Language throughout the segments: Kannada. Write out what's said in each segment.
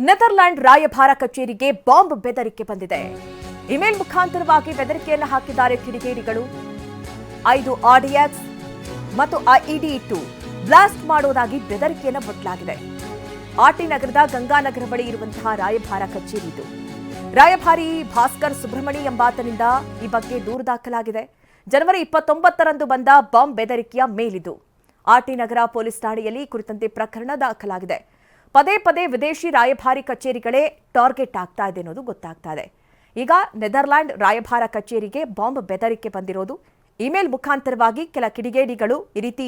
ನೆದರ್ಲ್ಯಾಂಡ್ ರಾಯಭಾರ ಕಚೇರಿಗೆ ಬಾಂಬ್ ಬೆದರಿಕೆ ಬಂದಿದೆ. ಇಮೇಲ್ ಮುಖಾಂತರವಾಗಿ ಬೆದರಿಕೆಯನ್ನು ಹಾಕಿದ್ದಾರೆ ಕಿಡಿಗೇಡಿಗಳು. 5 ಆರ್ಡಿಎಕ್ಸ್ ಮತ್ತು ಐಇಡಿ ಇಟ್ಟು ಬ್ಲಾಸ್ಟ್ ಮಾಡೋದಾಗಿ ಬೆದರಿಕೆಯನ್ನು ಒಡ್ಡಲಾಗಿದೆ. ಆರ್ಟಿ ನಗರದ ಗಂಗಾನಗರ ಬಳಿ ಇರುವಂತಹ ರಾಯಭಾರ ಕಚೇರಿ ಇದು. ರಾಯಭಾರಿ ಭಾಸ್ಕರ್ ಸುಬ್ರಹ್ಮಣಿ ಎಂಬಾತನಿಂದ ಈ ಬಗ್ಗೆ ದೂರು ದಾಖಲಾಗಿದೆ. ಜನವರಿ 29ರಂದು ಬಂದ ಬಾಂಬ್ ಬೆದರಿಕೆಯ ಮೇಲಿದು. ಆರ್ಟಿ ನಗರ ಪೊಲೀಸ್ ಠಾಣೆಯಲ್ಲಿ ಕುರಿತಂತೆ ಪ್ರಕರಣ ದಾಖಲಾಗಿದೆ. ಪದೇ ಪದೇ ವಿದೇಶಿ ರಾಯಭಾರಿ ಕಚೇರಿಗಳೇ ಟಾರ್ಗೆಟ್ ಆಗ್ತಾ ಇದೆ ಅನ್ನೋದು ಗೊತ್ತಾಗ್ತಾ ಇದೆ. ಈಗ ನೆದರ್ಲ್ಯಾಂಡ್ ರಾಯಭಾರ ಕಚೇರಿಗೆ ಬಾಂಬ್ ಬೆದರಿಕೆ ಬಂದಿರೋದು. ಇಮೇಲ್ ಮುಖಾಂತರವಾಗಿ ಕೆಲ ಕಿಡಿಗೇಡಿಗಳು ಈ ರೀತಿ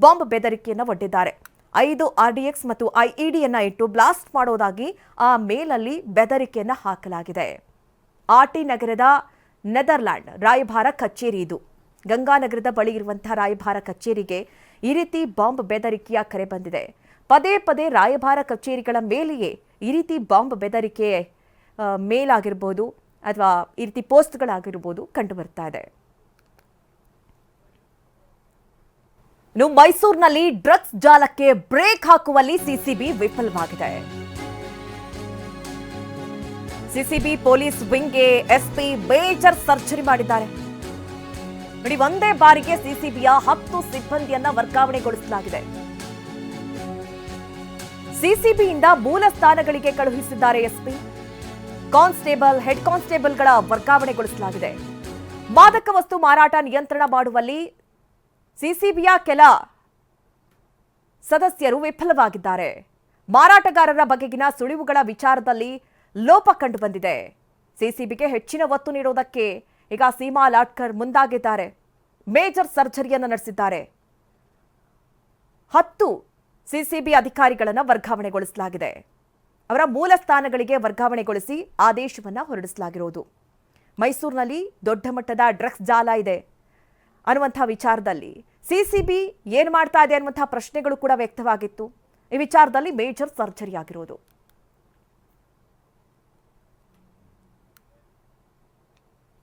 ಬಾಂಬ್ ಬೆದರಿಕೆಯನ್ನು ಒಡ್ಡಿದ್ದಾರೆ. 5 ಆರ್ಡಿಎಕ್ಸ್ ಮತ್ತು ಐಇಡಿಯನ್ನ ಇಟ್ಟು ಬ್ಲಾಸ್ಟ್ ಮಾಡೋದಾಗಿ ಆ ಮೇಲಲ್ಲಿ ಬೆದರಿಕೆಯನ್ನು ಹಾಕಲಾಗಿದೆ. ಆರ್ಟಿ ನಗರದ ನೆದರ್ಲ್ಯಾಂಡ್ ರಾಯಭಾರ ಕಚೇರಿ ಇದು. ಗಂಗಾನಗರದ ಬಳಿ ಇರುವಂತಹ ರಾಯಭಾರ ಕಚೇರಿಗೆ ಈ ರೀತಿ ಬಾಂಬ್ ಬೆದರಿಕೆಯ ಕರೆ ಬಂದಿದೆ. ಪದೇ ಪದೇ ರಾಯಭಾರ ಕಚೇರಿಗಳ ಮೇಲೆಯೇ ಈ ರೀತಿ ಬಾಂಬ್ ಬೆದರಿಕೆ ಮೇಲಾಗಿರ್ಬೋದು ಅಥವಾ ಈ ರೀತಿ ಪೋಸ್ಟ್ಗಳಾಗಿರ್ಬೋದು ಕಂಡು ಬರ್ತಾ ಇದೆ. ಇನ್ನು ಮೈಸೂರಿನಲ್ಲಿ ಡ್ರಗ್ಸ್ ಜಾಲಕ್ಕೆ ಬ್ರೇಕ್ ಹಾಕುವಲ್ಲಿ ಸಿಸಿಬಿ ವಿಫಲವಾಗಿದೆ. ಸಿಸಿಬಿ ಪೊಲೀಸ್ ವಿಂಗ್ಗೆ ಎಸ್ಪಿ ಮೇಜರ್ ಸರ್ಜರಿ ಮಾಡಿದ್ದಾರೆ. ನೋಡಿ, ಒಂದೇ ಬಾರಿಗೆ ಸಿಸಿಬಿಯ 10 ಸಿಬ್ಬಂದಿಯನ್ನ ವರ್ಗಾವಣೆಗೊಳಿಸಲಾಗಿದೆ. ಸಿಸಿಬಿಯಿಂದ ಮೂಲ ಸ್ಥಾನಗಳಿಗೆ ಕಳುಹಿಸಿದ್ದಾರೆ ಎಸ್ಪಿ. ಕಾನ್ಸ್ಟೇಬಲ್, ಹೆಡ್ ಕಾನ್ಸ್ಟೇಬಲ್ಗಳ ವರ್ಗಾವಣೆಗೊಳಿಸಲಾಗಿದೆ. ಮಾದಕ ವಸ್ತು ಮಾರಾಟ ನಿಯಂತ್ರಣ ಮಾಡುವಲ್ಲಿ ಸಿಸಿಬಿಯ ಕೆಲ ಸದಸ್ಯರು ವಿಫಲವಾಗಿದ್ದಾರೆ. ಮಾರಾಟಗಾರರ ಬಗೆಗಿನ ಸುಳಿವುಗಳ ವಿಚಾರದಲ್ಲಿ ಲೋಪ ಕಂಡು ಬಂದಿದೆ. ಸಿಸಿಬಿಗೆ ಹೆಚ್ಚಿನ ಒತ್ತು ನೀಡುವುದಕ್ಕೆ ಈಗ ಸೀಮಾ ಲಾಟ್ಕರ್ ಮುಂದಾಗಿದ್ದಾರೆ. ಮೇಜರ್ ಸರ್ಜರಿಯನ್ನು ನಡೆಸಿದ್ದಾರೆ. 10 ಸಿಸಿಬಿ ಅಧಿಕಾರಿಗಳನ್ನು ವರ್ಗಾವಣೆಗೊಳಿಸಲಾಗಿದೆ. ಅವರ ಮೂಲ ಸ್ಥಾನಗಳಿಗೆ ವರ್ಗಾವಣೆಗೊಳಿಸಿ ಆದೇಶವನ್ನು ಹೊರಡಿಸಲಾಗಿರುವುದು. ಮೈಸೂರಿನಲ್ಲಿ ದೊಡ್ಡ ಮಟ್ಟದ ಡ್ರಗ್ಸ್ ಜಾಲ ಇದೆ ಅನ್ನುವಂಥ ವಿಚಾರದಲ್ಲಿ ಸಿಸಿಬಿ ಏನು ಮಾಡ್ತಾ ಇದೆ ಅನ್ನುವಂಥ ಪ್ರಶ್ನೆಗಳು ಕೂಡ ವ್ಯಕ್ತವಾಗಿತ್ತು. ಈ ವಿಚಾರದಲ್ಲಿ ಮೇಜರ್ ಸರ್ಜರಿ ಆಗಿರೋದು.